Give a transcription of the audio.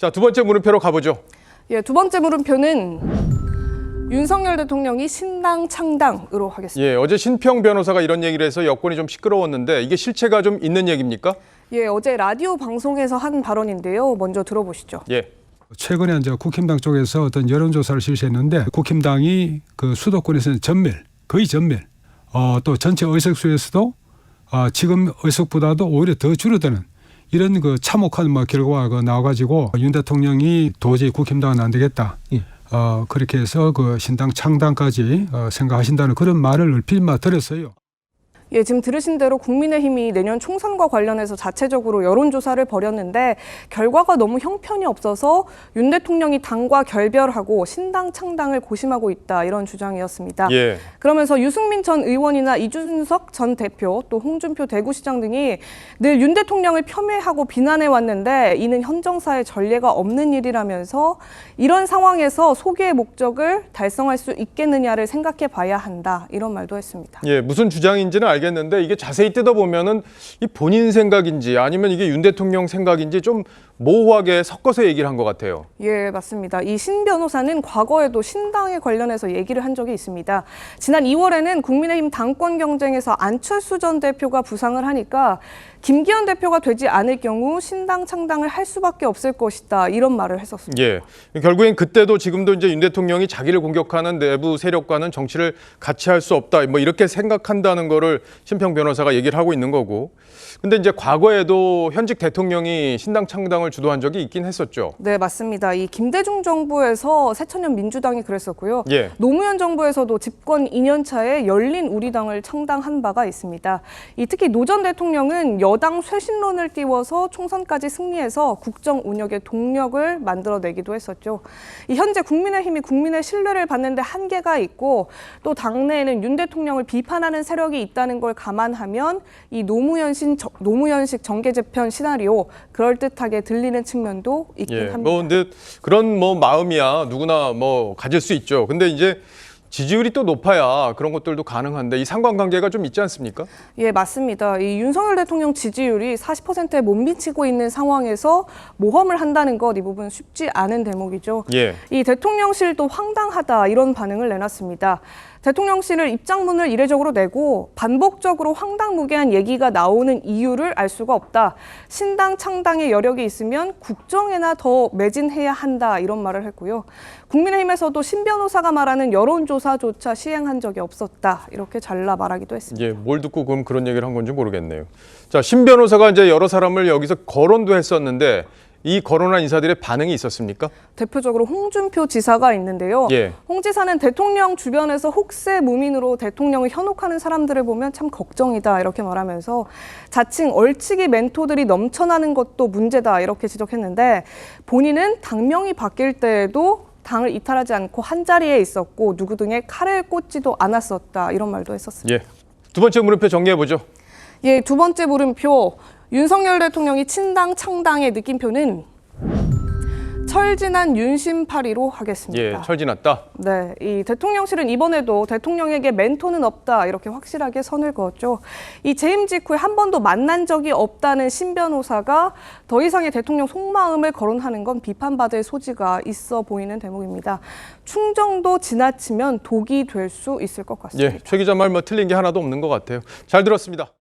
자, 두 번째 물음표로 가보죠. 예, 두 번째 물음표는 윤석열 대통령이 신당 창당으로 하겠습니다. 예, 어제 신평 변호사가 이런 얘기를 해서 여권이 좀 시끄러웠는데 이게 실체가 좀 있는 얘기입니까? 예, 어제 라디오 방송에서 한 발언인데요. 먼저 들어보시죠. 예. 최근에 이제 국힘당 쪽에서 어떤 여론조사를 실시했는데 국힘당이 그 수도권에서는 거의 전멸, 또 전체 의석수에서도 지금 의석보다도 오히려 더 줄어드는 이런 그 참혹한 결과가 나와가지고 윤 대통령이 도저히 국힘당은 안 되겠다. 그렇게 해서 그 신당 창당까지 생각하신다는 그런 말을 얼핏 들었어요. 예, 지금 들으신 대로 국민의힘이 내년 총선과 관련해서 자체적으로 여론조사를 벌였는데 결과가 너무 형편이 없어서 윤 대통령이 당과 결별하고 신당 창당을 고심하고 있다, 이런 주장이었습니다. 예. 그러면서 유승민 전 의원이나 이준석 전 대표, 또 홍준표 대구시장 등이 늘 윤 대통령을 폄훼하고 비난해 왔는데 이는 현정사의 전례가 없는 일이라면서 이런 상황에서 소개의 목적을 달성할 수 있겠느냐를 생각해 봐야 한다, 이런 말도 했습니다. 예, 무슨 주장인지는 알겠는데 이게 자세히 뜯어보면은 이 본인 생각인지 아니면 이게 윤 대통령 생각인지 좀 모호하게 섞어서 얘기를 한 것 같아요. 예, 맞습니다. 이 신 변호사는 과거에도 신당에 관련해서 얘기를 한 적이 있습니다. 지난 2월에는 국민의힘 당권 경쟁에서 안철수 전 대표가 부상을 하니까 김기현 대표가 되지 않을 경우 신당 창당을 할 수밖에 없을 것이다, 이런 말을 했었습니다. 예. 결국엔 그때도 지금도 이제 윤 대통령이 자기를 공격하는 내부 세력과는 정치를 같이 할 수 없다, 뭐 이렇게 생각한다는 거를 신평 변호사가 얘기를 하고 있는 거고. 근데 이제 과거에도 현직 대통령이 신당 창당을 주도한 적이 있긴 했었죠. 네, 맞습니다. 이 김대중 정부에서 새천년 민주당이 그랬었고요. 예. 노무현 정부에서도 집권 2년 차에 열린 우리당을 창당한 바가 있습니다. 특히 노 전 대통령은 여당 쇄신론을 띄워서 총선까지 승리해서 국정 운영의 동력을 만들어내기도 했었죠. 현재 국민의힘이 국민의 신뢰를 받는 데 한계가 있고 또 당내에는 윤 대통령을 비판하는 세력이 있다는 걸 감안하면 이 노무현식 정계 재편 시나리오, 그럴듯하게 들리는 측면도 있긴 예. 합니다. 근데 그런 마음이야 누구나 가질 수 있죠. 근데 이제 지지율이 또 높아야 그런 것들도 가능한데 이 상관관계가 좀 있지 않습니까? 예, 맞습니다. 이 윤석열 대통령 지지율이 40%에 못 미치고 있는 상황에서 모험을 한다는 것, 이 부분 쉽지 않은 대목이죠. 예. 이 대통령실도 황당하다, 이런 반응을 내놨습니다. 대통령실을 입장문을 이례적으로 내고 반복적으로 황당무계한 얘기가 나오는 이유를 알 수가 없다. 신당 창당의 여력이 있으면 국정에나 더 매진해야 한다, 이런 말을 했고요. 국민의힘에서도 신 변호사가 말하는 여론조사조차 시행한 적이 없었다, 이렇게 잘라 말하기도 했습니다. 예, 뭘 듣고 그럼 그런 얘기를 한 건지 모르겠네요. 자, 신 변호사가 이제 여러 사람을 여기서 거론도 했었는데 이 거론한 인사들의 반응이 있었습니까? 대표적으로 홍준표 지사가 있는데요. 예. 홍 지사는 대통령 주변에서 혹세 무민으로 대통령을 현혹하는 사람들을 보면 참 걱정이다, 이렇게 말하면서 자칭 얼치기 멘토들이 넘쳐나는 것도 문제다, 이렇게 지적했는데 본인은 당명이 바뀔 때에도 당을 이탈하지 않고 한자리에 있었고 누구 등에 칼을 꽂지도 않았었다, 이런 말도 했었습니다. 예. 두 번째 물음표 정리해보죠. 예, 두 번째 물음표. 윤석열 대통령이 친당 창당의 느낌표는 철지난 윤심파리로 하겠습니다. 예, 철지났다. 네, 이 대통령실은 이번에도 대통령에게 멘토는 없다, 이렇게 확실하게 선을 그었죠. 이 재임 직후에 한 번도 만난 적이 없다는 신 변호사가 더 이상의 대통령 속마음을 거론하는 건 비판받을 소지가 있어 보이는 대목입니다. 충정도 지나치면 독이 될 수 있을 것 같습니다. 예, 최 기자 말 틀린 게 하나도 없는 것 같아요. 잘 들었습니다.